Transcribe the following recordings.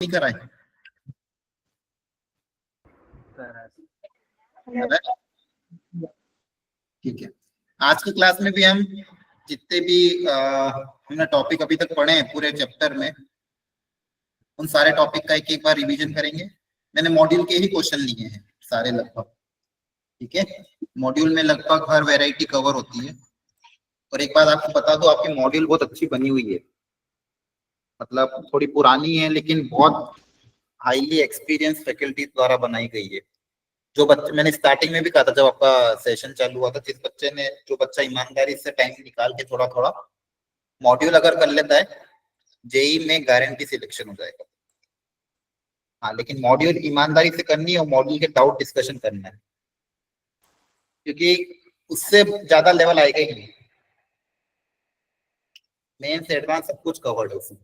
नहीं कराए। ठीक है, आज की क्लास में भी हम जितने भी हमने टॉपिक अभी तक पढ़े हैं पूरे चैप्टर में, उन सारे टॉपिक का एक एक बार रिवीजन करेंगे। मैंने मॉड्यूल के ही क्वेश्चन लिए हैं सारे लगभग। ठीक है, मॉड्यूल में लगभग हर वैरायटी कवर होती है। और एक बात आपको बता दो, आपकी मॉड्यूल बहुत अच्छी बनी हुई है, मतलब थोड़ी पुरानी है लेकिन बहुत हाईली एक्सपीरियंस फैकल्टी द्वारा बनाई गई है। जो बच्चे, मैंने स्टार्टिंग में भी कहा था जब आपका सेशन चालू हुआ था, जो बच्चा ईमानदारी से टाइम निकाल के थोड़ा थोड़ा मॉड्यूल अगर कर लेता है, जेई में गारंटी सिलेक्शन हो जाएगा। हाँ, लेकिन मॉड्यूल ईमानदारी से करनी है और मॉड्यूल के डाउट डिस्कशन करना है, क्योंकि उससे ज्यादा लेवल आएगा ही नहीं। मेन से एडवांस सब कुछ कवर्ड है उसमें,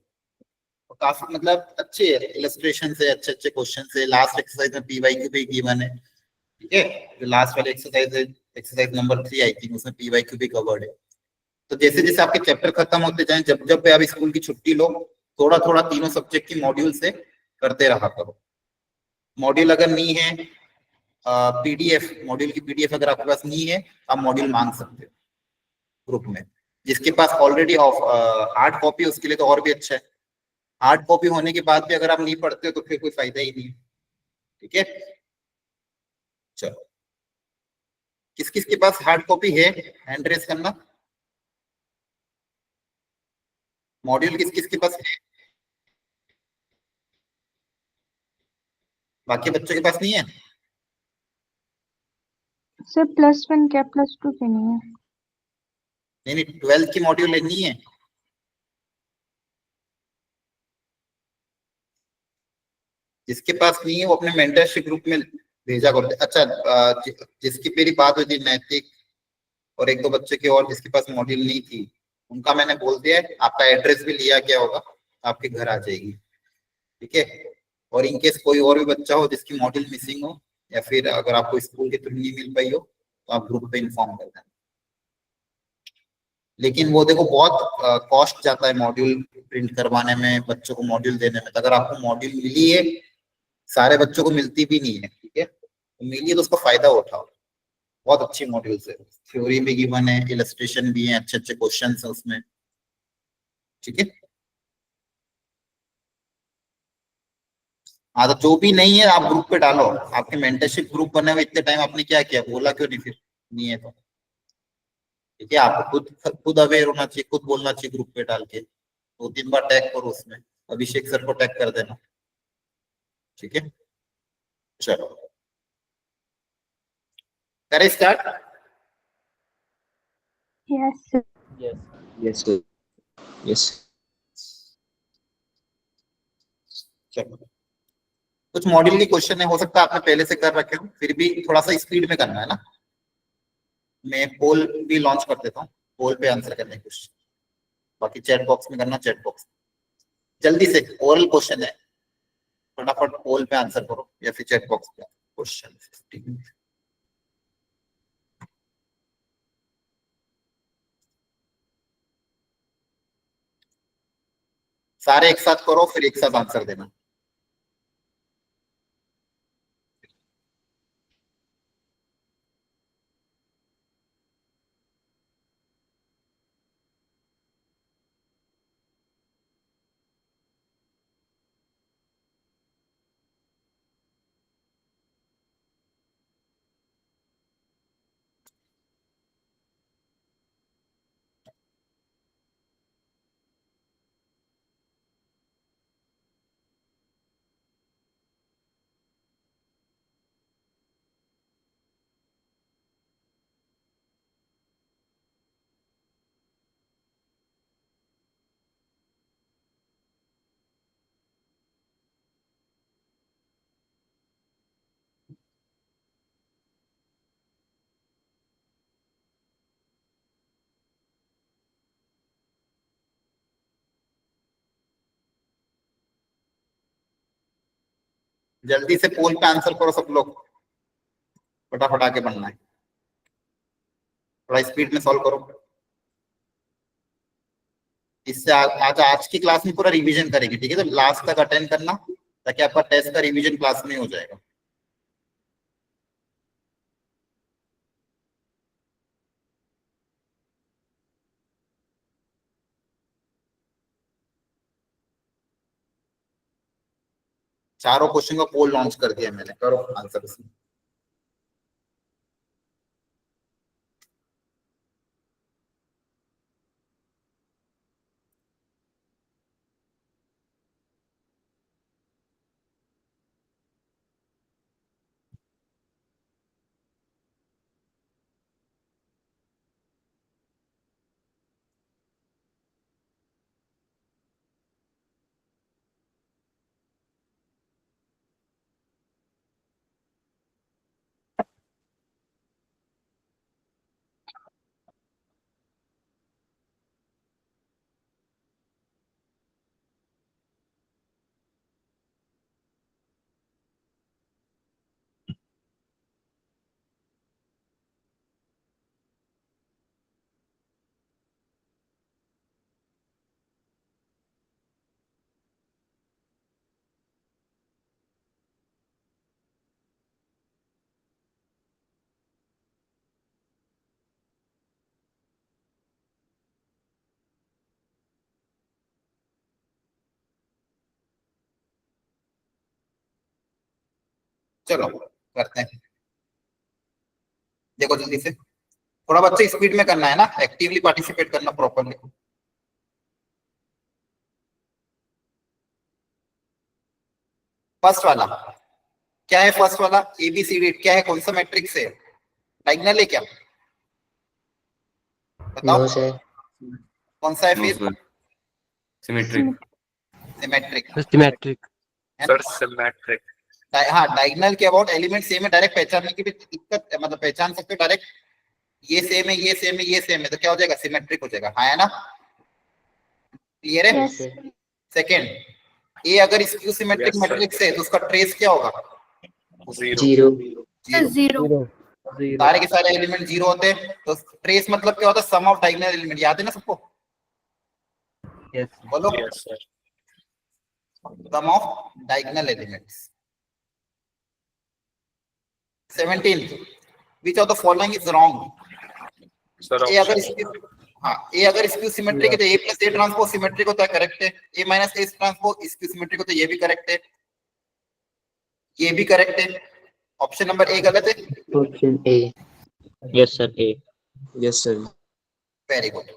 और काफी मतलब अच्छे इलस्ट्रेशन से अच्छे अच्छे क्वेश्चन से। लास्ट एक्सरसाइज में पीवाईक्यू भी गिवन है। ठीक है, जो लास्ट वाले एक्सरसाइज है, एक्सरसाइज नंबर 3 आई थिंक, उसमें पीवाईक्यू भी कवर्ड है। तो जैसे जैसे आपके चैप्टर खत्म होते जाएं, जब जब भी आप स्कूल की छुट्टी लो, थोड़ा थोड़ा तीनों सब्जेक्ट की मॉड्यूल से करते रहा करो। मॉड्यूल अगर नहीं है, पीडीएफ, मॉड्यूल की पीडीएफ अगर आपके पास नहीं है, आप मॉड्यूल मांग सकते हो ग्रुप में। जिसके पास ऑलरेडी हार्ड कॉपी, उसके लिए तो और भी अच्छा है। हार्ड कॉपी होने के बाद भी अगर आप नहीं पढ़ते हो तो फिर कोई फायदा ही नहीं है। ठीक है, चलो, किस किस के पास हार्ड कॉपी है, हैंड रेस करना। मॉड्यूल किस किस के पास है, बाकी बच्चों के पास नहीं है। सर +1 क्या +2 के नहीं है? नहीं, 12th की मॉड्यूल नहीं है। जिसके पास नहीं है वो अपने मेंटरशिप ग्रुप में भेजा करते। अच्छा, जिसकी मेरी बात हुई थी, नैतिक और एक दो बच्चे के और जिसके पास मॉड्यूल नहीं थी, उनका मैंने बोल दिया है, आपका एड्रेस भी लिया गया होगा, आपके घर आ जाएगी। ठीक है, और इनकेस कोई और भी बच्चा हो जिसकी मॉड्यूल मिसिंग हो, या फिर अगर आपको स्कूल के थ्रू नहीं मिल पाई हो, तो आप ग्रुप पे इन्फॉर्म कर देना। लेकिन वो देखो, बहुत कॉस्ट जाता है मॉड्यूल प्रिंट करवाने में, बच्चों को मॉड्यूल देने में। तो अगर आपको मॉड्यूल मिली है, सारे बच्चों को मिलती भी नहीं है, ठीक है, तो मिली है तो उसका फायदा उठाओ। बहुत अच्छी मॉड्यूल्स है, थ्योरी भी गिवन है, इलस्ट्रेशन भी है, अच्छे अच्छे क्वेश्चन है उसमें। ठीक है, हाँ, तो जो भी नहीं है आप ग्रुप पे डालो। आपके मेंटरशिप ग्रुप बने हुए इतने टाइम, आपने क्या किया, बोला क्यों नहीं फिर नहीं है तो। ठीक है, आपको खुद खुद अवेयर होना चाहिए, खुद बोलना चाहिए ग्रुप पे डाल के। 2-3 बार टैग करो उसमें, अभिषेक सर को टैग कर देना। ठीक है, चलो करें start. Yes sir. Yes. Yes, sir. Yes. चलो, कुछ मॉड्यूल के क्वेश्चन है, हो सकता है आपने पहले से कर रखे हो, फिर भी थोड़ा सा स्पीड में करना है ना। मैं पोल भी लॉन्च कर देता हूँ, पोल पे आंसर करने की कोशिश। बाकी चैट बॉक्स में करना, चैट बॉक्स जल्दी से। ओरल क्वेश्चन है, फटाफट पोल पे आंसर करो या फिर चैट बॉक्स पे क्वेश्चन। सारे एक साथ करो, फिर एक साथ आंसर देना। जल्दी से पोल पे आंसर करो सब लोग, फटाफट आगे बढ़ना है, थोड़ा स्पीड में सॉल्व करो। इससे आज आज की क्लास में पूरा रिवीजन करेंगे। ठीक है, तो लास्ट तक अटेंड करना, ताकि आपका टेस्ट का रिवीजन क्लास में हो जाएगा। चारों क्वेश्चन का पोल लॉन्च कर दिया मैंने, करो आंसर इसमें। चलो करते हैं, देखो जल्दी से, थोड़ा बच्चे स्पीड में करना है ना, एक्टिवली पार्टिसिपेट करना प्रॉपरली। फर्स्ट वाला क्या है? फर्स्ट वाला एबीसीडी क्या है? कौन सा मैट्रिक्स है? डायगोनल है क्या? बताओ। No, sir. कौन सा है नो फिर? Sir, symmetric. Symmetric Symmetric. है सर ना? सिमेट्रिक। हाँ, डायगोनल के अबाउट एलिमेंट सेम है, डायरेक्ट पहचानने की भी दिक्कत है, मतलब पहचान सकते हो डायरेक्ट, ये सेम है, ये सेम है, ये सेम है, तो क्या हो जाएगा? सिमेट्रिक हो जाएगा। हाँ है ना? क्लियर है? Yes. सेकंड, ए अगर skew symmetric Yes, sir. Matrix है तो उसका ट्रेस क्या होगा? जीरो। Zero. जीरो। सारे के सारे एलिमेंट जीरो होते हैं, तो ट्रेस मतलब क्या होता है? Sum of diagonal element. याद है ना सबको? Yes. बोलो, yes sir. Sum of diagonal elements. 17, which of the following is wrong? Sir A अगर स्क्यू, हाँ, ए अगर स्क्यू सिमेट्रिक है तो A plus A transpose symmetric होता है, करेक्ट है। A minus A transpose skew symmetric होता है, ये भी करेक्ट है, ये भी करेक्ट है। ऑप्शन नंबर ए गलत है। Option A. Yes, sir. A. Yes, sir. Very good.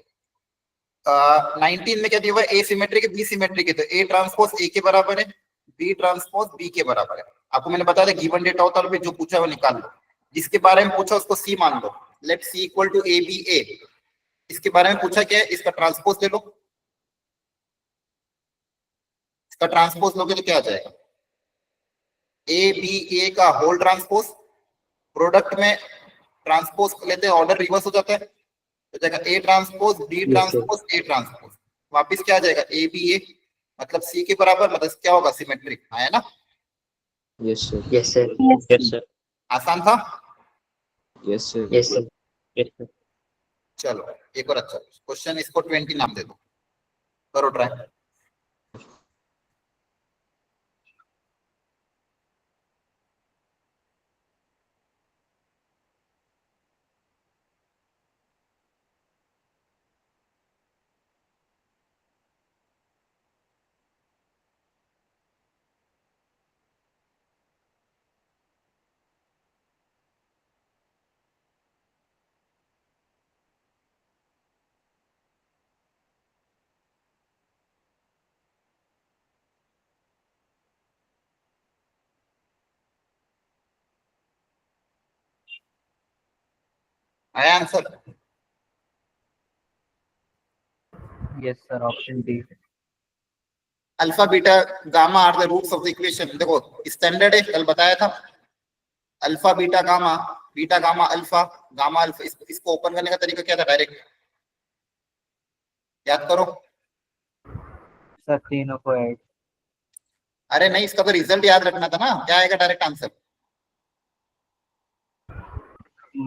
19 में क्या दिया हुआ है? ए सिमेट्रिक है, बी सिमेट्रिक है, तो ए ट्रांसपोज ए के बराबर है, बी ट्रांसपोज बी के बराबर है। आपको मैंने बताया था गिवन डेटा होता है, जो पूछा है वो निकाल लो, जिसके बारे में पूछा उसको सी मान लो। Let C equal to A B A. इसके बारे में पूछा क्या है? इसका ट्रांसपोज ले लो, इसका ट्रांसपोज लोगे तो क्या आ जाएगा? ए बी ए का होल ट्रांसपोज, प्रोडक्ट में ट्रांसपोज लेते हैं, ऑर्डर रिवर्स हो जाता है, तो जाएगा A transpose B transpose A transpose, वापिस क्या आ जाएगा? ए बी ए, मतलब सी के बराबर, मतलब क्या होगा? सिमेट्रिक। है ना? Yes, sir. Yes, sir. Yes. Yes, sir. आसान था। Yes, sir. Yes, sir. Yes, sir. चलो एक और अच्छा क्वेश्चन, इसको 20 नाम दे दो, करो ट्राई। आया answer? Yes, sir. Option D. Alpha beta gamma are the roots of the equation. देखो स्टैंडर्ड है, कल बताया था, alpha beta gamma, beta gamma alpha, gamma alpha. इसको ओपन करने का तरीका क्या था? डायरेक्ट याद करो। Sir, तीनों को ऐड. अरे नहीं, इसका तो रिजल्ट याद रखना था ना, क्या आएगा direct answer?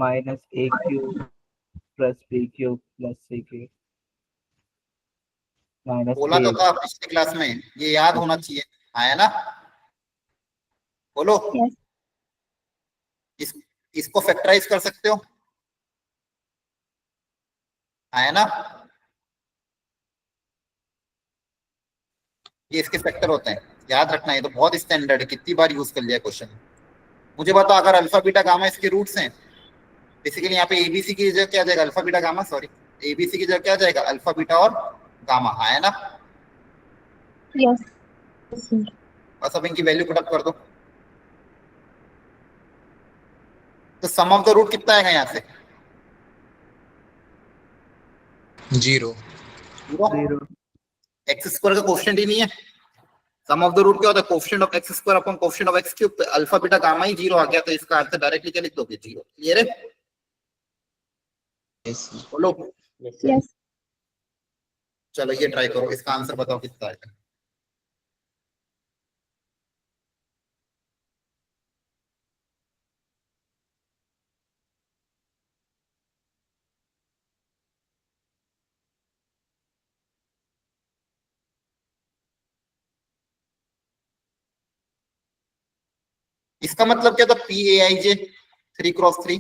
Minus A cube plus B cube plus C cube. Minus बोला तो A. था पिछली क्लास में, ये याद होना चाहिए। आया ना? बोलो। Yes. इसको फैक्टराइज कर सकते हो, है ना? ये इसके फैक्टर होते हैं, याद रखना। ये तो बहुत स्टैंडर्ड है, कितनी बार यूज कर लिया क्वेश्चन। मुझे बताओ, अगर अल्फा बीटा गामा इसके रूट्स हैं, बेसिकली यहाँ पे एबीसी की जगह क्या जाएगा? Alpha beta gamma, sorry, ABC की जगह क्या जाएगा? अल्फा बीटा और गामा, है ना? Yes, sir. बस अब इनकी वैल्यू पुट अप कर दो। तो सम ऑफ द रूट कितना आएगा यहाँ से? 0। Zero. एक्स स्क्वायर का कोफिशिएंट ही नहीं है। सम ऑफ द रूट क्या होता है? Coefficient of X square upon coefficient of X cube. Alpha beta gamma ही 0 आ गया, तो इसका आंसर डायरेक्टली क्या लिख दोगे? 0। क्लियर है? Yes. बोलो। Yes, sir. Yes. चलो ये ट्राई करो, इसका आंसर बताओ कितना आएगा। इसका मतलब क्या था? P A I J 3x3।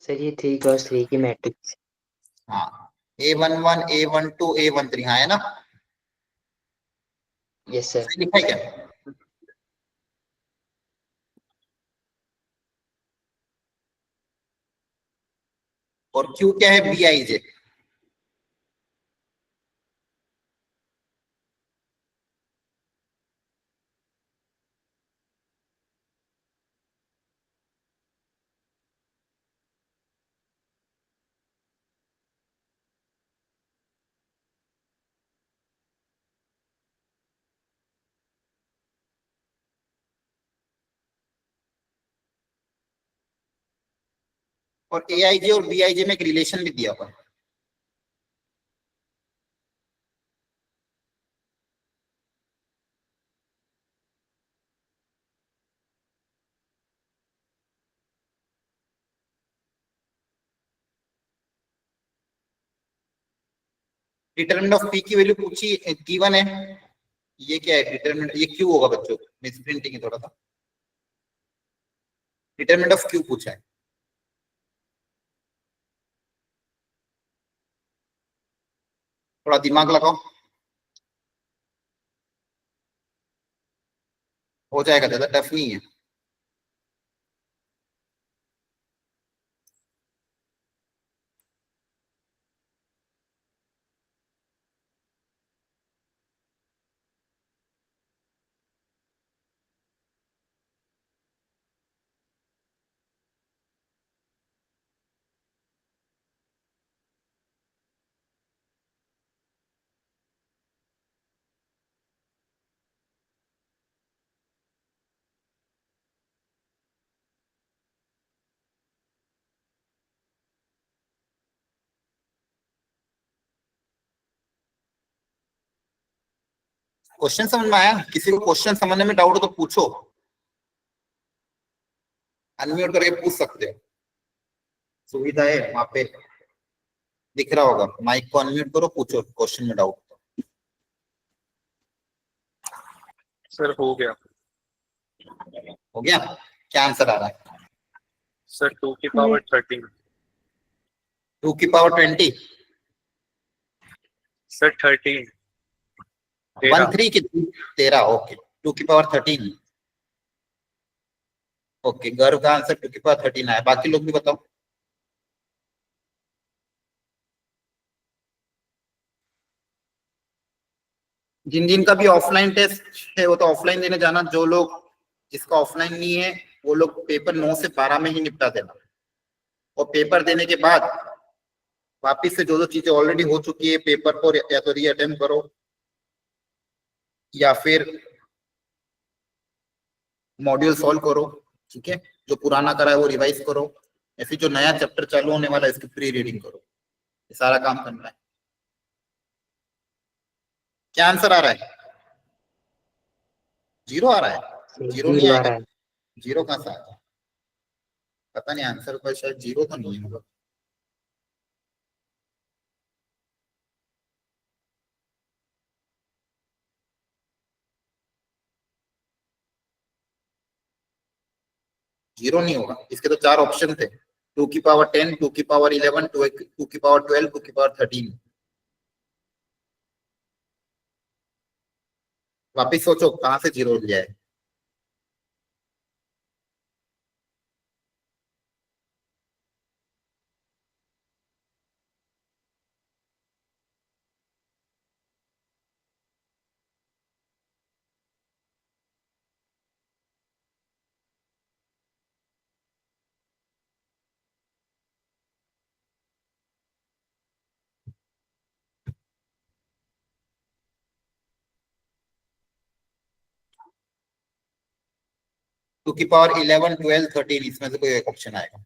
Sir ये 3x3 की मैट्रिक्स। हाँ, A11 A12 A13, हाँ है ना? Yes sir. सही लिखा है क्या? और Q क्या है? बी आई जे। और ए आई जे और बी आई जे में एक रिलेशन भी दिया हुआ है। डिटरमिनेंट ऑफ पी की वैल्यू पूछी, गिवन है। ये क्या है? डिटरमिनेंट, ये क्यू होगा बच्चों, मिस प्रिंटिंग है थोड़ा सा। डिटरमिनेंट ऑफ क्यू पूछा है। थोड़ा दिमाग लगाओ, हो जाएगा, ज्यादा टफ नहीं है। क्वेश्चन समझ में आया? किसी को क्वेश्चन समझने में डाउट हो तो पूछो, अनम्यूट करके पूछ सकते हो, सुविधा है वहां पे, दिख रहा होगा। माइक को अनम्यूट करो, पूछो क्वेश्चन में डाउट। सर हो गया। हो गया? क्या आंसर आ रहा है? सर 2 की पावर 13। 2 की पावर 20। सर 13। 1 3 की 13। ओके, 2 की पावर 13। ओके, गर्व का आंसर 2 की पावर 13 आया। बाकी लोग भी बताओ। जिन जिन का भी ऑफलाइन टेस्ट है वो तो ऑफलाइन देने जाना। जो लोग, जिसका ऑफलाइन नहीं है, वो लोग पेपर 9 से 12 में ही निपटा देना। और पेपर देने के बाद वापिस से जो जो चीजें ऑलरेडी हो चुकी है पेपर को या तो री अटेम्प्ट करो, या फिर मॉड्यूल सॉल्व करो। ठीक है, जो पुराना करा है वो रिवाइज करो, या फिर जो नया चैप्टर चालू होने वाला है इसकी प्री रीडिंग करो। ये सारा काम करना है। क्या आंसर आ रहा है? 0 आ रहा है? 0 नहीं 0 आ आएगा। रहा है। 0 कहां से आएगा? पता नहीं, आंसर पर शायद 0 तो नहीं होगा। जीरो नहीं होगा, इसके तो 4 ऑप्शन थे, 2 की पावर 10, 2 की पावर 11, 2 की पावर 12, 2 की पावर 13। वापिस सोचो कहां से जीरो लिया है। टू की पावर 11, 12, 13, इसमें से कोई एक ऑप्शन आएगा।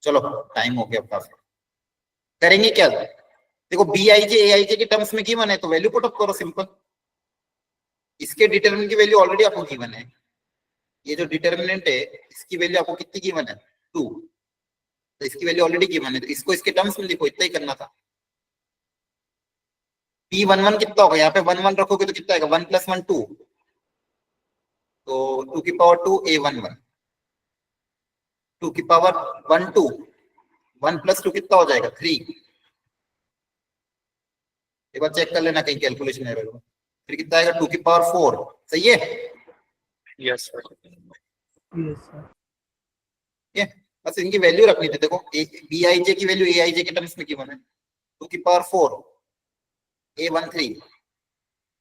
चलो टाइम हो गया, अब काफी करेंगे क्या। देखो बी आई जे ए आई जे के टर्म्स में गिवन है तो वैल्यू पुट अप करो, सिंपल। इसके डिटरमिनेंट की वैल्यू ऑलरेडी आपको गिवन है, ये जो डिटरमिनेंट है इसकी वैल्यू आपको कितनी गिवन है, 2, तो इसकी वैल्यू ऑलरेडी गिवन है, तो इसको इसके टर्म्स में लिखो, इतना ही करना था। पी वन वन कितना होगा, यहाँ पे वन वन रखोगे तो कितना आएगा, 1 + 1 2, तो 2 की पावर 2 A11, 2 की पावर 1 2, 1 + 2 कितना हो जाएगा 3। एक बार चेक कर लेना कहीं कैलकुलेशन एरर हो। फिर कितना आएगा 2 की पावर 4, सही है। Yes sir. Yes sir. ठीक है, बस इनकी वैल्यू रखनी थी। देखो बी आई जे की वैल्यू ए आई जे के टर्म्स में गिवन है, 2 की पावर 4 A13,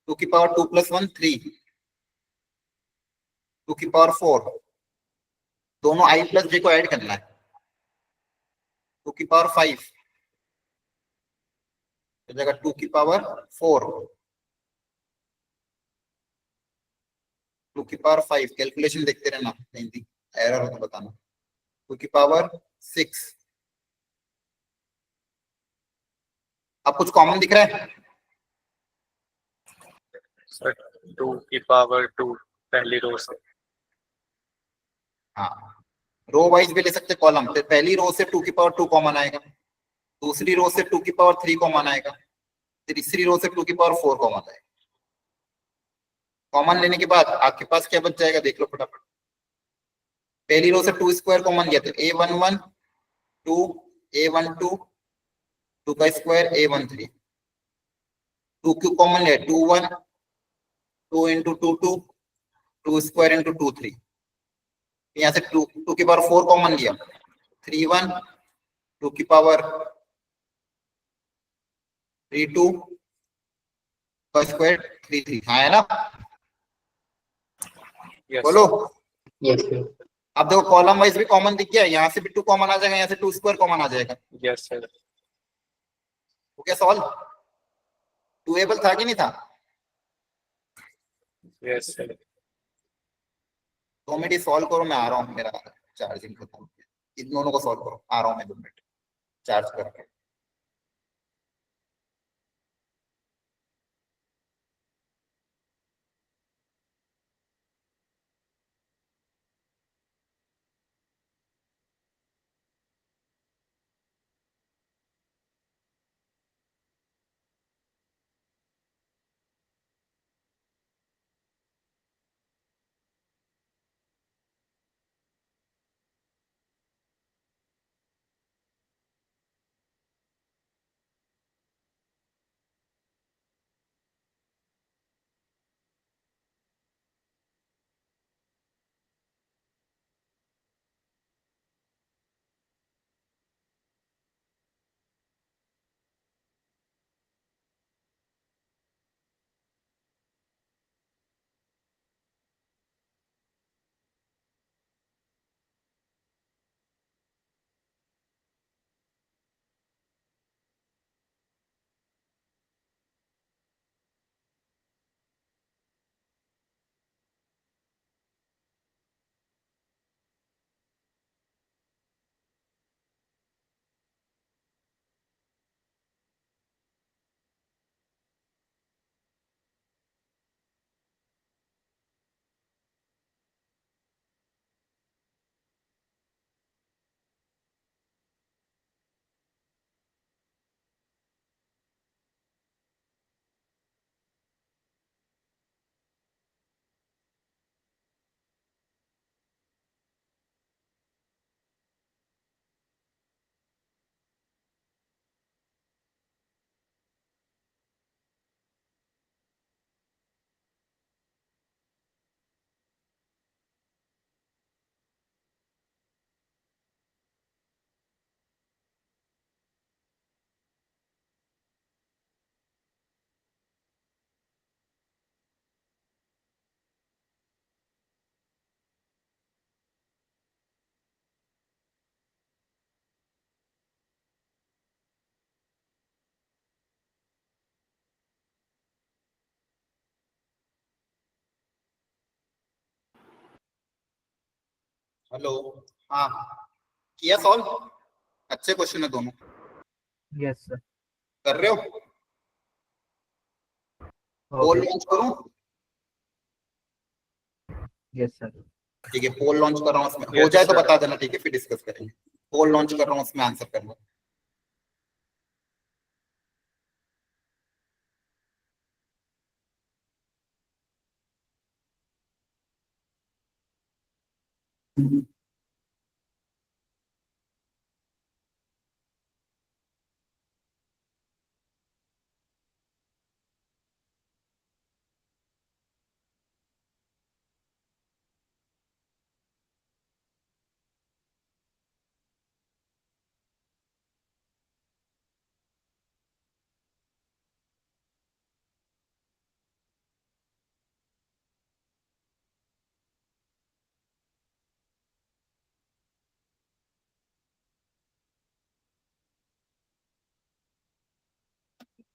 2 की पावर 2 + 1 3, 2 की पावर 4, दोनों i + j को ऐड करना है, 2 की पावर 5 हो जाएगा 2 की पावर 4, 2 की पावर 5, कैलकुलेशन देखते रहना, कहीं भी एरर हो तो बताना। 2 की पावर 6, अब कुछ कॉमन दिख रहा है। सर 2 की पावर 2 पहली रो से। हाँ, रो वाइज भी ले सकते कॉलम, तो पहली रो से 2 की पावर 2 कॉमन आएगा, दूसरी रो से 2 की पावर 3 कॉमन आएगा, तीसरी रो से 2 की पावर 4 कॉमन आएगा। कॉमन लेने के बाद आपके पास क्या बच जाएगा, देख लो फटाफट। पहली रो से 2 स्क्वायर कॉमन लिया तो A11 2, A12 2 का स्क्वायर A13, 2 क्यू कॉमन लिया 2 1, 2 × 2 2, 2 स्क्वायर × 2 3, यहाँ से 2 की पावर 4 कॉमन लिया 3 1, 2 की पावर 3 2 का स्क्वायर 3 3, हाँ है ना। यस बोलो। Yes, sir. अब देखो कॉलम वाइज भी कॉमन दिख गया, यहाँ से भी 2 कॉमन आ जाएगा, यहाँ से 2 स्क्वायर कॉमन आ जाएगा। Yes sir. तो क्या सॉल्व डुएबल था कि नहीं था। Yes sir. 2 मिनट सॉल्व करो, मैं आ रहा हूँ, मेरा चार्जिंग खत्म हो गया। इन दोनों को सॉल्व करो, आ रहा हूँ मैं 2 मिनट चार्ज करके। हेलो, हाँ किया सॉल्व? अच्छे क्वेश्चन है दोनों, यस सर। कर रहे हो? पोल लॉन्च करूं? Yes sir. ठीक है, पोल लॉन्च कर रहा हूँ, उसमें हो Yes, जाए तो sir. बता देना, ठीक है फिर डिस्कस करेंगे। पोल लॉन्च कर रहा हूँ, उसमें आंसर करना।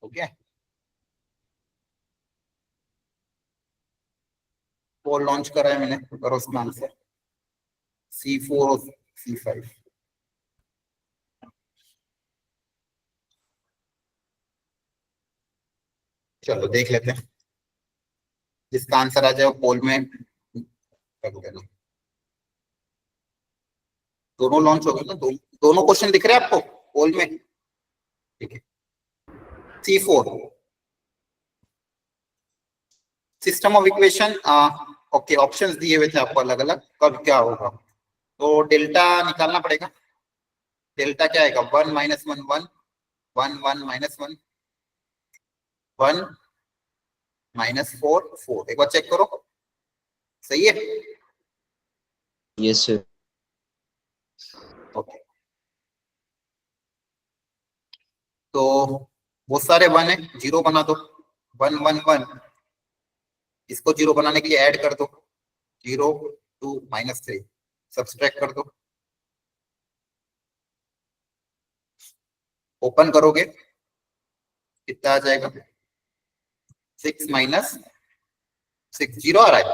ओके, पोल लॉन्च करा है मैंने, करो उसमें आंसर। C4 और C5। चलो देख लेते हैं, जिसका आंसर आ जाए वो पोल में कर देना। दोनों लॉन्च हो गए ना, दोनों क्वेश्चन दिख रहे हैं आपको पोल में? ठीक है, C4 system of equation. Okay, options दिए हुए थे आपको अलग अलग, कब क्या होगा। तो डेल्टा निकालना पड़ेगा। डेल्टा क्या आएगा? 1 -1 1 1 1 -1 1 -4 4। एक बार चेक करो, सही है? Yes, sir. ओके, तो वो सारे 1 है, 0 बना दो। 1 1 1, इसको 0 बनाने के लिए ऐड कर दो। 0 2 -3 सब्सट्रैक्ट कर दो। ओपन करोगे कितना आ जाएगा? 6 -6 0 आ रहा है,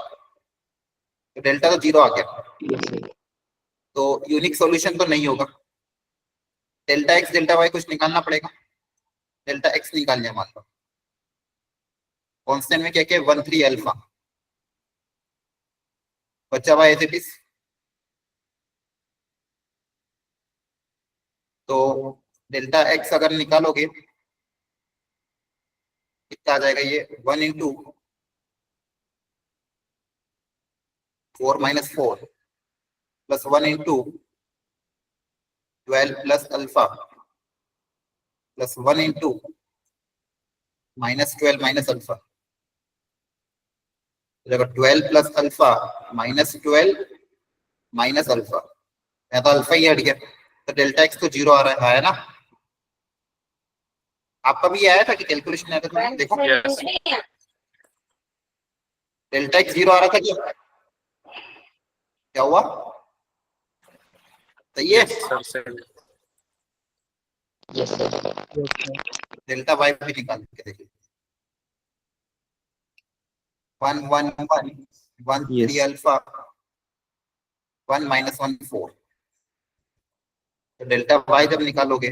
तो डेल्टा तो 0 आ गया, Yes, sir. तो यूनिक सॉल्यूशन तो नहीं होगा। डेल्टा एक्स डेल्टा वाई कुछ निकालना पड़ेगा। डेल्टा एक्स निकाल लिया मान लो, कांस्टेंट में क्या क्या? 1 3 अल्फा, बचा हुआ एज इट इज। तो डेल्टा एक्स अगर निकालोगे कितना आ जाएगा? ये 1 × 4 - 4 plus 1 × 12 plus alpha plus 1 × -12 minus alpha. तो 12 प्लस अल्फा -12 माइनस अल्फा, या तो अल्फा ही हट गया, तो डेल्टा एक्स तो 0 आ रहा है ना? आपका भी आया था कि कैलकुलेशन आया था तुम्हें? देखो Yes. डेल्टा एक्स 0 आ रहा था क्या? क्या हुआ? सही है? Yes, sir. Sir. Yes, sir. Yes sir. Delta Y भी निकाल के देखिए। 1 1 1 1 Yes. 3 अल्फा 1 -1 4। तो डेल्टा वाई जब निकालोगे,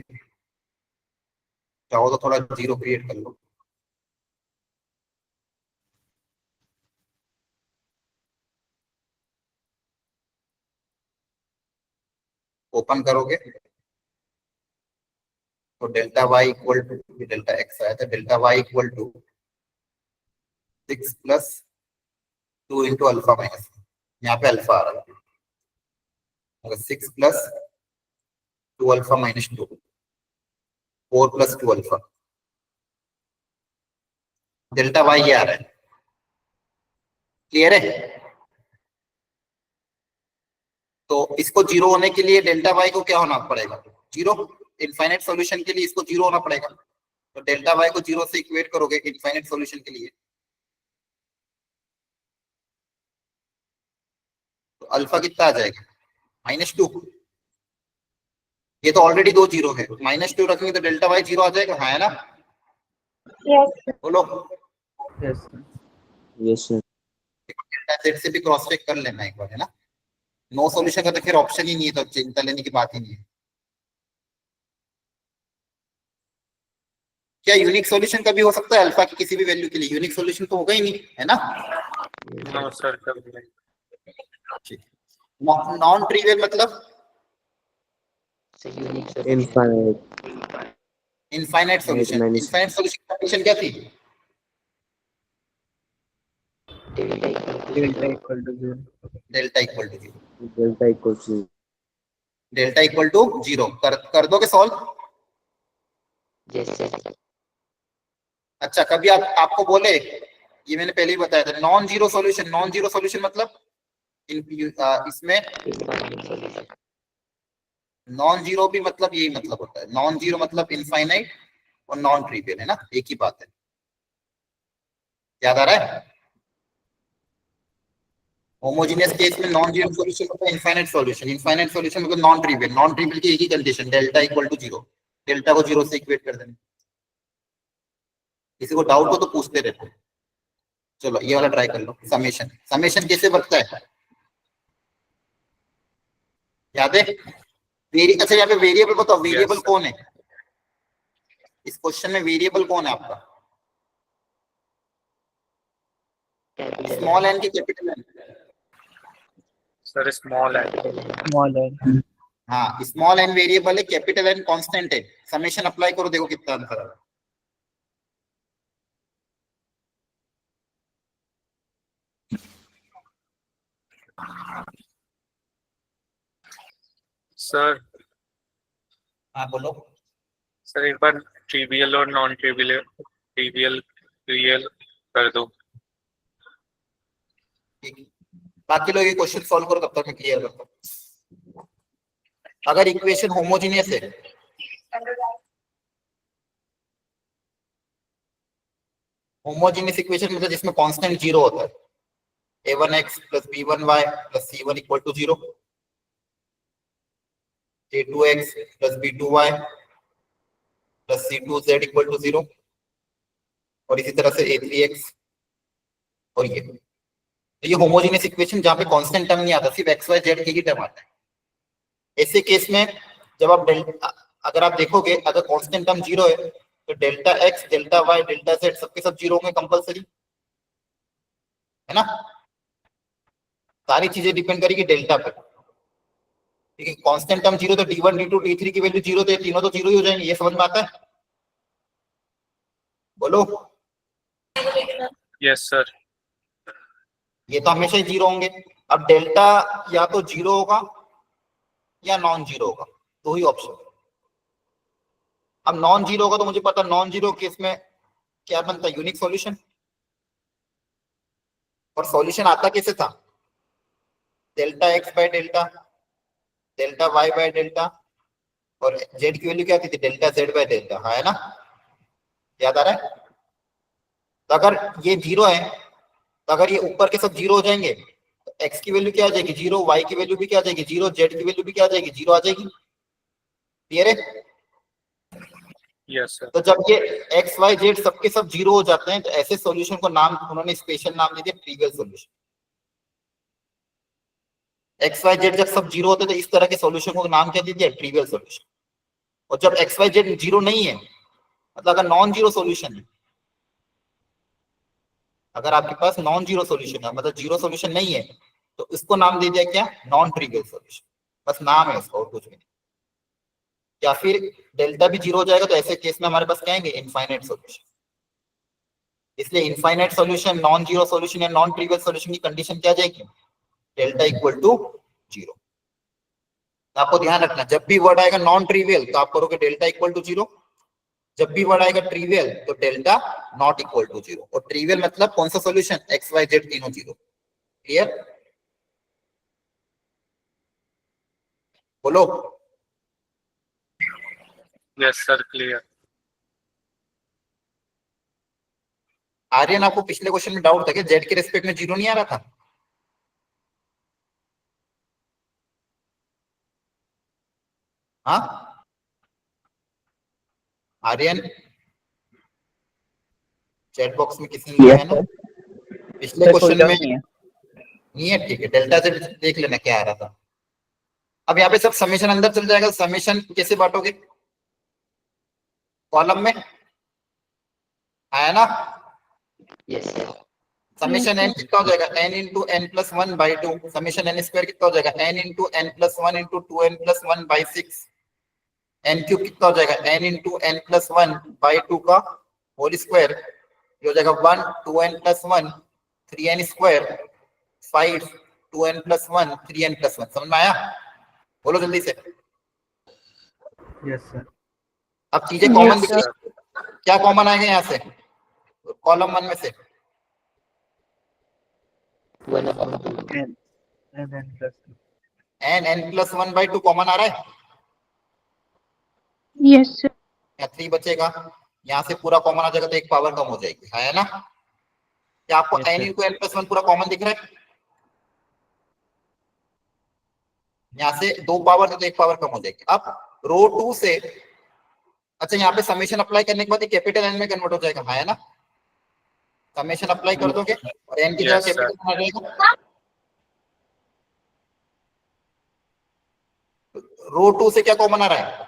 चाहो तो थोड़ा 0 क्रिएट कर लो। ओपन करोगे तो delta Y equal to, delta X आया था, delta Y equal to 6 plus 2 × alpha minus, यहाँ पे अल्फा आ रहा है, 6 plus 2 alpha minus 2 4 plus 2 alpha. Delta Y ये आ रहा है, क्लियर है? तो इसको 0 होने के लिए डेल्टा वाई को क्या होना पड़ेगा? 0। इनफाइनाइट सॉल्यूशन के लिए इसको 0 होना पड़ेगा, तो डेल्टा वाई को 0 से इक्वेट करोगे इनफाइनाइट सॉल्यूशन के लिए, तो अल्फा कितना आ जाएगा? -2। ये तो ऑलरेडी 2 0 है, -2 रखेंगे तो डेल्टा वाई 0 आ जाएगा, हाँ है ना? Yes. बोलो। Yes sir. Yes, sir. Delta Z से भी क्रॉस चेक कर लेना एक बार, है ना? नो सॉल्यूशन का तो फिर ऑप्शन ही नहीं है, तो चिंता लेने की बात ही नहीं है। क्या यूनिक सॉल्यूशन कभी हो सकता है अल्फा की किसी भी वैल्यू के लिए? यूनिक सॉल्यूशन तो होगा ही नहीं, है ना? नो सर कभी नहीं। नॉन ट्रिवियल मतलब infinite. Infinite solution. Minus. Infinite solution की कंडीशन क्या थी? Delta equal to 0। Delta equal to 0। Delta equal to delta equal to 0 कर दोगे सॉल्व? अच्छा, कभी आपको बोले, ये मैंने पहले ही बताया था, non zero solution. Non zero solution मतलब इसमें नॉन जीरो भी मतलब यही मतलब होता है। नॉन जीरो मतलब इनफाइनाइट और नॉन ट्रिवियल, है ना, एक ही बात है। याद आ रहा है? होमोजेनियस केस में नॉन जीरो सॉल्यूशन मतलब इनफाइनाइट सॉल्यूशन। इनफाइनाइट सॉल्यूशन मतलब नॉन ट्रिवियल। नॉन ट्रिवियल की एक ही condition, delta equal to 0। Delta को 0 से इक्वेट कर देना। किसी को डाउट हो तो पूछते रहते। चलो ये वाला ट्राई कर लो। समेशन। समेशन कैसे बनता है याद है? अच्छा, यहाँ पे वेरिएबल बताओ। Variable sir. कौन है इस क्वेश्चन में? वेरिएबल कौन है आपका? स्मॉल एन की कैपिटल एन? सर स्मॉल है। Small N. हाँ, स्मॉल एन वेरिएबल है, कैपिटल एन कांस्टेंट है। समेशन अप्लाई करो, देखो कितना आंसर आ रहा है। सर हाँ बोलो। सर एक बार ट्रिवियल और नॉन ट्रिवियल ट्रिवियल रियल कर दो। ठीक है। बाकी लोग ये क्वेश्चन सॉल्व करो, तब तक मैं क्लियर करता हूँ। अगर इक्वेशन होमोजेनियस है, होमोजेनियस इक्वेशन मतलब जिसमें कांस्टेंट 0 होता है, a1x plus b1y plus c1 equal to 0, a2x plus b2y plus c2z equal to 0, और इसी तरह से a3x। और ये होमोजेनियस इक्वेशन जहां पे कांस्टेंट टर्म नहीं आता, सिर्फ एक्स वाई जेड ही टर्म आता है। ऐसे केस में जब आप अगर आप देखोगे, अगर कांस्टेंट टर्म 0 है तो delta X, delta Y, delta Z सबके सब 0 होंगे कंपलसरी, है ना? सारी चीजें डिपेंड करेगी डेल्टा पर। ठीक है, कांस्टेंट टर्म 0 तो d1 d2 d3 की वैल्यू 0 तो तीनों तो 0 ही हो जाएंगे। ये समझ में आता है? बोलो। Yes sir. ये तो हमेशा ही 0 होंगे। अब डेल्टा या तो 0 होगा या नॉन 0 होगा, दो ही ऑप्शन। अब नॉन 0 होगा तो मुझे पता, नॉन 0 केस में क्या बनता है? Unique solution. और सॉल्यूशन आता कैसे था? Delta X by delta, delta Y by delta, और जेड की वैल्यू क्या थी? Delta Z by delta. हाँ, है ना? याद आ रहा है? तो अगर ये 0 है तो अगर ये ऊपर के सब 0 हो जाएंगे तो एक्स की वैल्यू क्या आ जाएगी? 0, वाई की वैल्यू भी क्या आ जाएगी? 0, जेड की वैल्यू भी क्या आ जाएगी? 0 आ जाएगी। क्लियर है? Yes sir. तो जब ये एक्स वाई जेड सबके सब 0 हो जाते हैं तो ऐसे सॉल्यूशन को नाम उन्होंने स्पेशल नाम दे दिया trivial solution. X Y Z जब सब 0 होते हैं तो इस तरह के सॉल्यूशन को नाम क्या दे दिया? Trivial solution. और जब एक्स वाई जेड 0 नहीं है, मतलब अगर नॉन जीरो सॉल्यूशन है, अगर आपके पास नॉन जीरो सॉल्यूशन है, मतलब जीरो सॉल्यूशन नहीं है, तो इसको नाम दे दिया क्या? Non trivial solution. बस नाम है उसका और कुछ भी नहीं। या फिर डेल्टा भी 0 हो जाएगा तो ऐसे केस में हमारे पास क्या आएंगे? Infinite solution. इसलिए infinite solution, non zero solution या नॉन ट्रिवियल सॉल्यूशन की कंडीशन क्या आ जाएगी? Delta equal to 0। आपको ध्यान रखना, जब भी वर्ड आएगा नॉन ट्रिवियल तो आप करोगे डेल्टा इक्वल टू 0। जब भी वर्ड आएगा ट्रिवियल तो डेल्टा नॉट इक्वल टू 0। और ट्रिवियल मतलब कौन सा सॉल्यूशन? एक्स वाई जेड तीनों 0। क्लियर? बोलो। Yes sir clear. आर्यन, आपको पिछले क्वेश्चन में डाउट था कि जेड के रेस्पेक्ट में 0 नहीं आ रहा था? हाँ आर्यन, चैट बॉक्स में किसी ने लिखा है ना? पिछले सर कोई क्वेश्चन में डाउट नहीं है। नहीं है, ठीक है, डेल्टा से देख लेना क्या आ रहा था। अब यहाँ पे सब समेशन अंदर चल जाएगा, समेशन कैसे बांटोगे, कॉलम में आया ना, Yes, sir. समेशन एन कितना हो जाएगा, N into N plus one by two, summation N square कितना हो जाएगा, N into N plus one into two N plus one by six, N cube कितना हो जाएगा, N into N plus one by two का whole square, ये हो जाएगा one, two N plus one, three N square, five, two N plus one, three N plus one, समझ में आया, बोलो जल्दी से। Yes sir. अब चीजें कॉमन दिख sir. रही हैं। क्या कॉमन आएगा यहाँ से, कॉलम वन में से, One upon two. N N plus N N plus one by two common आ रहा है, Yes, sir. या थ्री बचेगा, यहाँ से पूरा कॉमन आ जाएगा तो एक पावर कम हो जाएगी, है ना। क्या आपको Yes, N sir. Into N plus one पूरा कॉमन दिख रहा है, यहाँ से दो पावर तो एक पावर कम हो जाएगी। अब रो टू से, अच्छा यहाँ पे समेशन अप्लाई करने के बाद कैपिटल एन में कन्वर्ट हो जाएगा, है ना, समेशन अप्लाई कर दोगे और एन की जगह Yes, sir. कैपिटल आ जाएगा। रो टू से क्या कॉमन आ रहा है,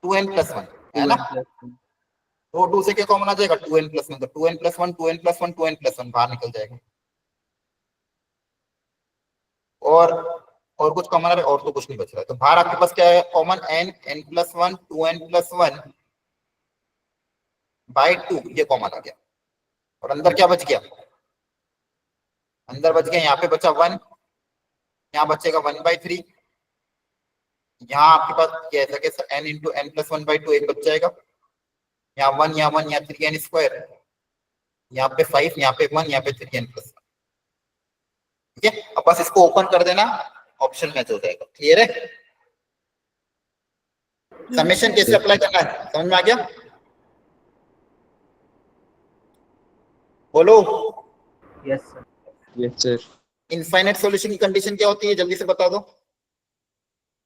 टू एन प्लस वन, है ना, रो टू से क्या कॉमन आ जाएगा, टू एन प्लस वन, तो two N plus one, two N plus one, two N plus one बाहर निकल जाएगा। और और कुछ कॉमन आ रहा है, और तो कुछ नहीं बच रहा है, तो बाहर आपके पास क्या है common, N, N plus one, two N plus one by two, ये कॉमन आ गया। और अंदर क्या बच गया, अंदर बच गया, यहाँ पे बचा वन, यहाँ बचेगा वन बाई थ्री, यहाँ आपके पास कैसा कैसा N into N plus one by two एक बच जाएगा, यहाँ वन, यहाँ वन, यहाँ थ्री एन स्क्वायर, यहाँ पे फाइव, यहाँ पे वन, यहाँ पे थ्री एन प्लस, ठीक है। अब बस इसको ओपन कर देना, ऑप्शन मैच हो जाएगा, क्लियर है। समेशन कैसे अप्लाई करना है समझ में आ गया, बोलो। Yes sir. Yes, sir. Infinite solution की कंडीशन क्या होती है, जल्दी से बता दो।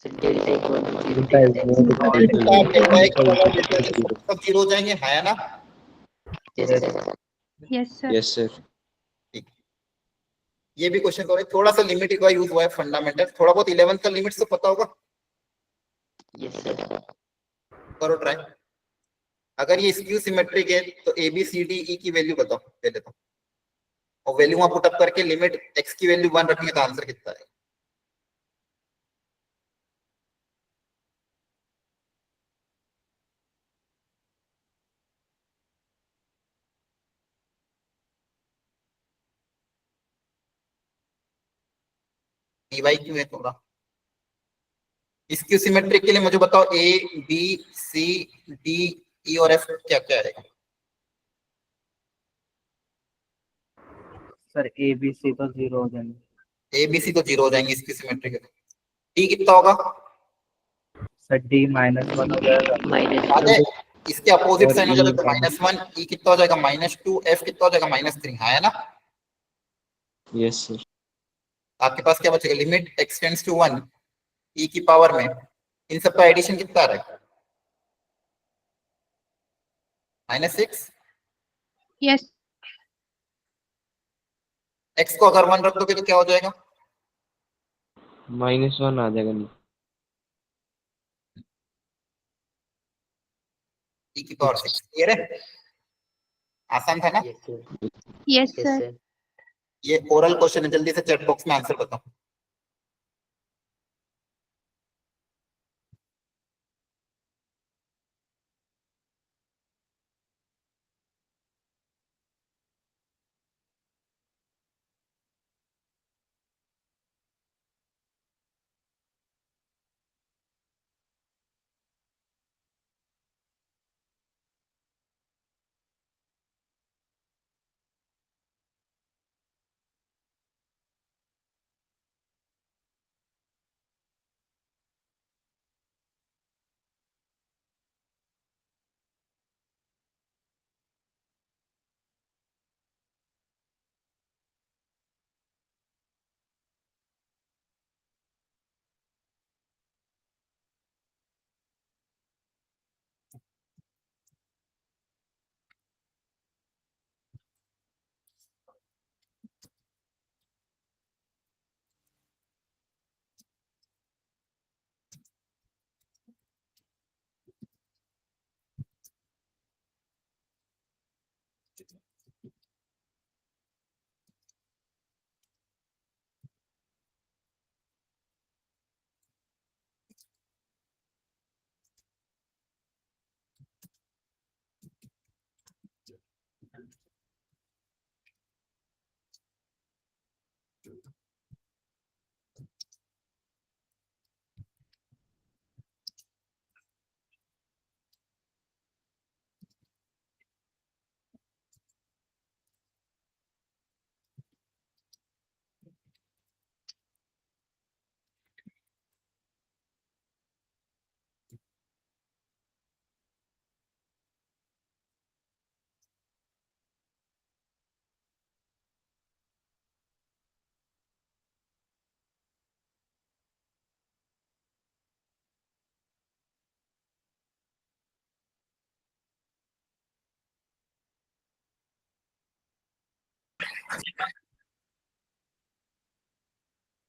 So delta equal to zero. Delta is more to Delta delta equal delta, to delta zero. एक वाला, डेल्टा एक, सब जीरो हो जाएंगे, है ना। Yes, sir. Yes, sir. Yes, sir. ठीक, ये भी क्वेश्चन करो, थोड़ा सा लिमिट का यूज हुआ है, फंडामेंटल, थोड़ा बहुत 11th का लिमिट तो पता होगा, Yes, sir. करो ट्राई। अगर ये स्क्यू सिमेट्रिक है तो A B C D E की वैल्यू बताओ पहले तो, और वैल्यू वहां पुट अप करके लिमिट एक्स की वैल्यू 1 रखेंगे तो आंसर कितना है। डीवाई क्यों है थोड़ा, स्क्यू सिमेट्रिक के लिए मुझे बताओ A B C D E और एफ क्या क्या रहेगा। सर ए बी सी तो जीरो हो जाएंगे। ए बी सी तो जीरो हो जाएंगे स्क्यू सिमेट्रिक है, डी कितना होगा, सर डी माइनस वन हो जाएगा। Minus याद है, इसके अपोजिट और साइन हो E जाएगा तो माइनस वन, ई कितना हो जाएगा माइनस टू, एफ कितना हो जाएगा माइनस थ्री, है ना। Yes, sir. आपके पास क्या बचेगा, limit X tends to one, E की पावर में इन सब का एडिशन कितना आ रहा है, माइनस सिक्स। Yes. एक्स को अगर वन रख दोगे तो क्या हो जाएगा, -1 आ जाएगा नहीं। ई की पावर सिक्स, क्लियर है, आसान था ना। Yes, sir. Yes, Yes, sir. sir. ये ओरल क्वेश्चन है, जल्दी से चैट बॉक्स में आंसर बताओ।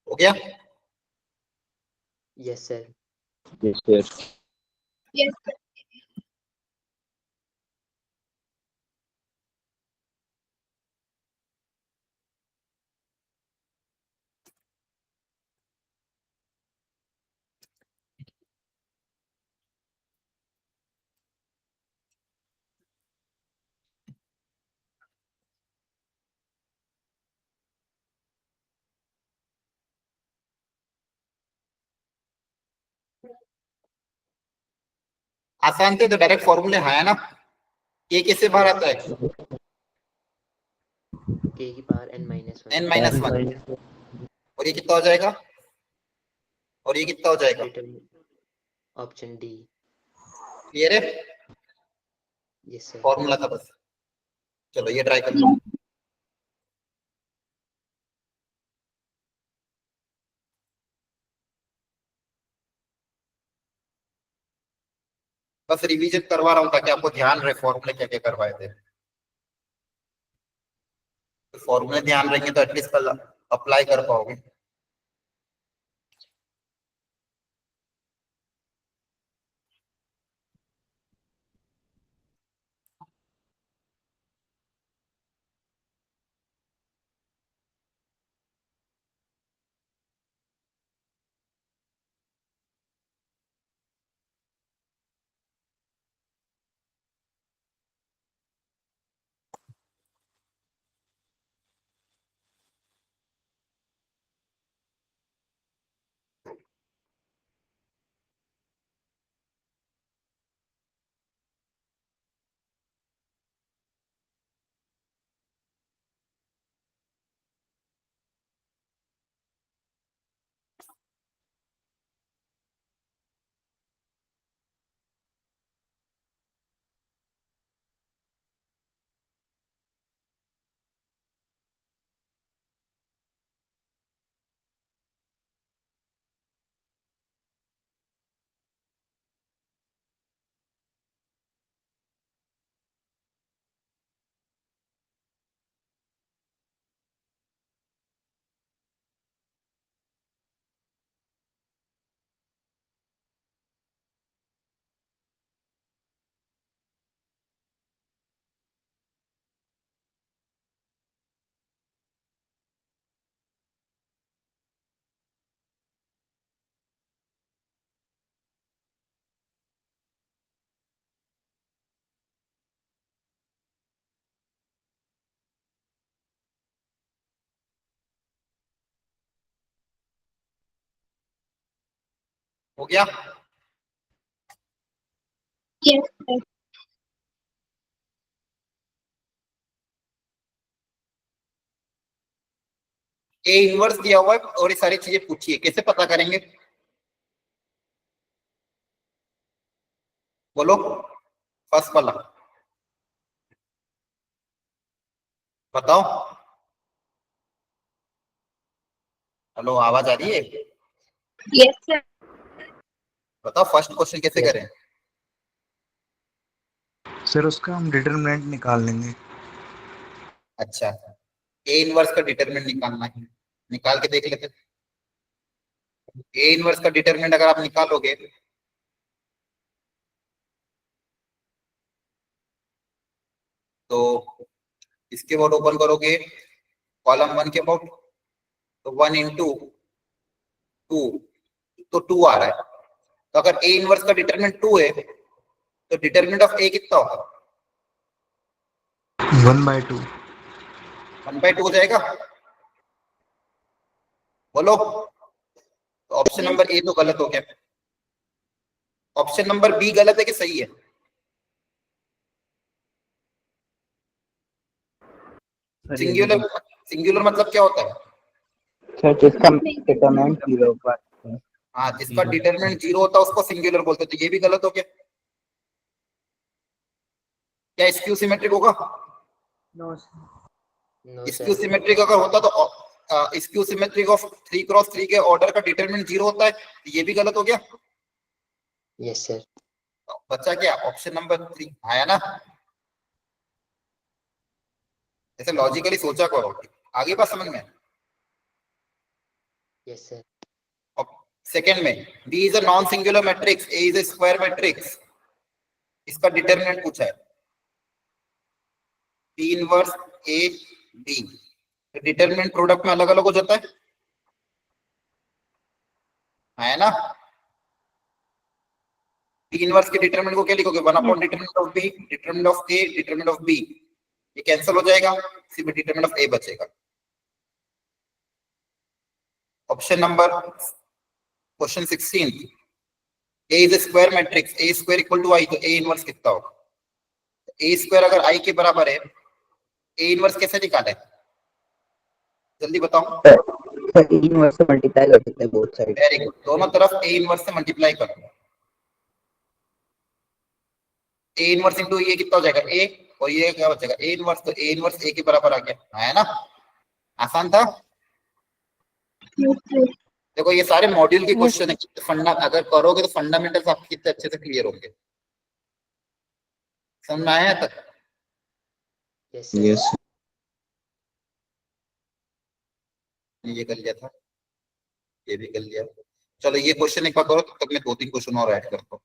हो गया? Yes, sir. Yes, sir. Yes, sir. आसान थे तो डायरेक्ट फॉर्मूले है ना। ये कैसे बाहर आता है? K की पावर n minus 1. n-1। और ये कितना हो जाएगा? और ये कितना हो जाएगा? Option D. क्लियर है? Yes, sir. फॉर्मूला था बस। चलो ये ट्राई कर लो। बस रिवीजन करवा रहा हूँ ताकि आपको ध्यान रहे फॉर्मूले क्या क्या करवाए थे। तो फॉर्मूले ध्यान रहेंगे तो एटलीस्ट कल अप्लाई कर पाओगे। हो गया? Yes, sir. ए इनवर्स दिया हुआ है और ये सारी चीजें पूछी है, कैसे पता करेंगे? बोलो फर्स्ट वाला बताओ। हेलो आवाज आ रही है? Yes, sir. बताओ फर्स्ट क्वेश्चन कैसे Yes. करें? सर उसका हम डिटरमिनेंट निकाल लेंगे। अच्छा ए इनवर्स का डिटरमिनेंट निकालना है, निकाल के देख लेते। ए इनवर्स का डिटरमिनेंट अगर आप निकालोगे तो इसके बाद ओपन करोगे कॉलम 1 के अबाउट, तो 1 into 2, तो 2 आ रहा है। तो अगर A इनवर्स का डिटरमिनेंट 2 है तो डिटरमिनेंट ऑफ A कितना होगा? 1/2। 1/2 हो जाएगा। बोलो। तो ऑप्शन नंबर ए तो गलत हो गया। ऑप्शन नंबर बी गलत है कि सही है? सिंगुलर, सिंगुलर मतलब क्या होता है? सर जिसका डिटरमिनेंट 0 होगा। हाँ, जिसका डिटरमिनेंट 0 होता है उसको सिंगुलर बोलते हैं। तो ये भी गलत हो गया। क्या स्क्यू सिमेट्रिक होगा? No skew sir. सिमेट्रिक अगर होता तो स्क्यू सिमेट्रिक ऑफ 3x3 के ऑर्डर का डिटरमिनेंट 0 होता है, तो ये भी गलत हो गया। Yes sir. बच्चा क्या? ऑप्शन नंबर 3 आया ना। ऐसे लॉजिकली सोचा करो, आगे बात समझ में। Yes sir. सेकंड में B is a non singular matrix, A is a square matrix, इसका डिटरमिनेंट पूछा है। P inverse A B, determinant product में अलग अलग हो जाता है ना। P इनवर्स के डिटरमिनेंट को क्या लिखोगे? 1 determinant of B, determinant of A, determinant of B, ये कैंसिल हो जाएगा, सिर्फ डिटरमिनेंट ऑफ A बचेगा। Option number question 16, A is a square matrix, A square equal to I, तो A इनवर्स कितना होगा? A स्क्वायर अगर I के बराबर है, A इनवर्स कैसे निकाले? जल्दी बताओ। सर इनवर्स से मल्टीप्लाई कर सकते हैं बोथ साइड। वेरी गुड, दोनों तरफ A इनवर्स से मल्टीप्लाई करो। A इनवर्स इंटू ये कितना हो जाएगा? A, और ये क्या बचेगा? A इनवर्स, तो A इनवर्स A के बराबर आ गया, है ना। आसान था। Yes, sir. देखो ये सारे मॉड्यूल के क्वेश्चन है, फंडा अगर करोगे तो फंडामेंटल्स आपके कितने अच्छे से क्लियर होंगे। समझ में आया तक? Yes sir. ये कर लिया था, ये भी कर लिया। चलो ये क्वेश्चन एक बार करो, तब तक मैं 2-3 क्वेश्चन और ऐड करता हूँ।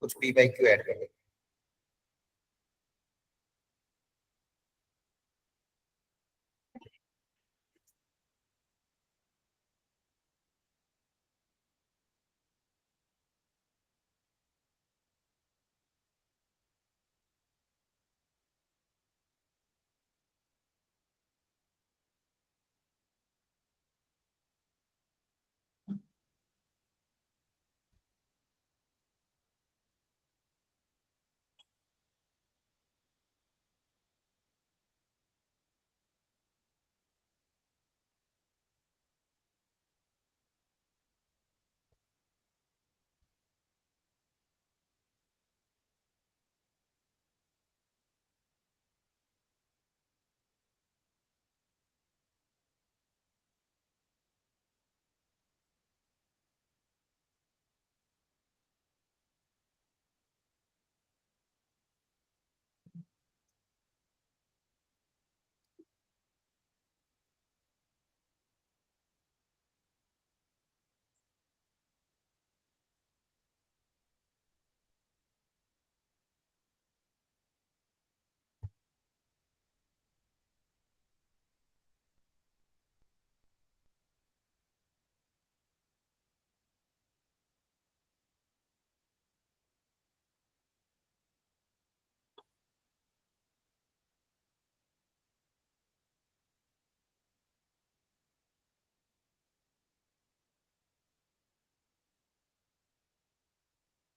कुछ P बाई Q ऐड कर दो।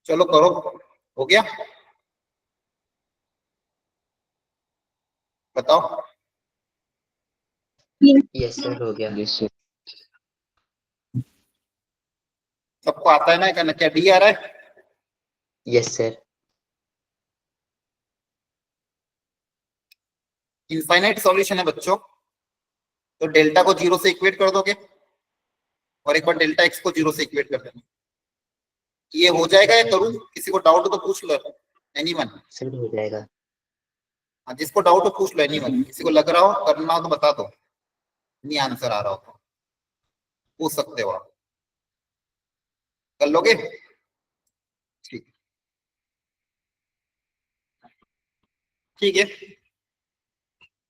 चलो करो, हो गया? बताओ। Yes, यस सर हो गया। Yes sir. सबको आता है ना करना? क्या डी आ रहा है? Yes sir. इनफाइनाइट सॉल्यूशन है बच्चों, तो डेल्टा को 0 से इक्वेट कर दोगे और एक बार डेल्टा एक्स को 0 से इक्वेट कर देना। ये हो जाएगा या करूं? किसी को डाउट हो तो पूछ लो, एनीवन। सर हो जाएगा। हाँ, जिसको डाउट हो पूछ लो, एनीवन। किसी को लग रहा हो करना हो तो बता दो, नहीं आंसर आ रहा हो तो पूछ सकते हो आप। कर लोगे? ठीक, ठीक है।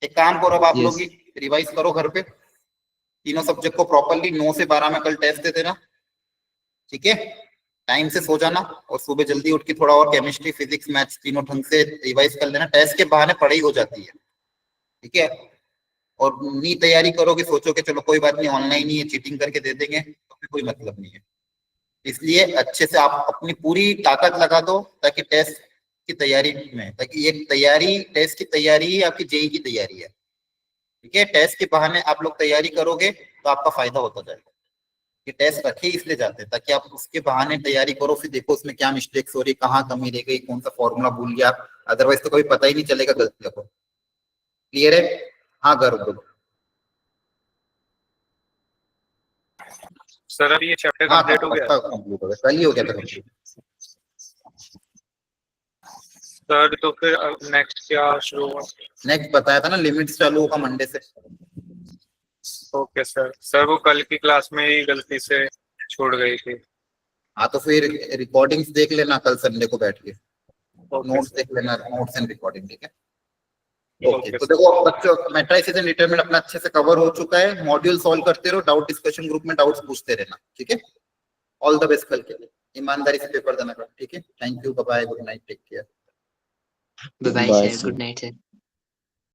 एक काम करो, अब आप Yes. लोग रिवाइज करो घर पे, तीनों सब्जेक्ट को प्रॉपरली। 9 से 12 में कल टेस्ट दे देना, ठीक है? टाइम से सो जाना और सुबह जल्दी उठ के थोड़ा और केमिस्ट्री, फिजिक्स, मैथ्स तीनों ढंग से रिवाइज कर लेना। टेस्ट के बहाने पढ़ाई हो जाती है, ठीक है? और नहीं तैयारी करोगे, सोचोगे चलो कोई बात नहीं, ऑनलाइन ही है, चीटिंग करके दे देंगे, तो फिर कोई मतलब नहीं है। इसलिए अच्छे से आप अपनी पूरी ताकत लगा दो, ताकि टेस्ट की तैयारी में, ताकि ये तैयारी, टेस्ट की तैयारी ही आपकी जेई की तैयारी है, ठीक है? टेस्ट के बहाने आप लोग तैयारी करोगे तो आपका फायदा होता जाएगा। ये टेस्ट रखे इसलिए जाते हैं ताकि आप उसके बहाने तैयारी करो, फिर देखो उसमें क्या मिस्टेक्स हो रही, कहाँ कमी रह गई, कौन सा फॉर्मूला भूल गया, अदरवाइज तो कभी पता ही नहीं चलेगा गलतियों को। क्लियर है? हाँ करो। सर अभी ये चैप्टर हाँ कंप्लीट हो गया? कंप्लीट हो गया, कल ही हो गया था कंप्लीट। सर तो फिर नेक्स्ट क्या शुरू हुआ? नेक्स्ट बताया था ना, लिमिट्स चालू होगा मंडे से। Okay sir. सर वो कल की क्लास में ही गलती से छूट गई थी। हाँ तो फिर रिकॉर्डिंग्स देख लेना कल संडे को बैठ के, ओके नोट्स सर। देख लेना, नोट्स एंड रिकॉर्डिंग, ठीक है? ओके ओके, तो सर। देखो बच्चों, मैट्रिसेस एंड डिटरमिनेंट अपना अच्छे से कवर हो चुका है। मॉड्यूल सॉल्व करते रहो, डाउट डिस्कशन ग्रुप में डाउट्स पूछते रहना, ठीक है? ऑल द बेस्ट कल के लिए, ईमानदारी से पेपर देना, ठीक है? Thank you, bye bye, good night, take care. Bye bye sir, good night sir.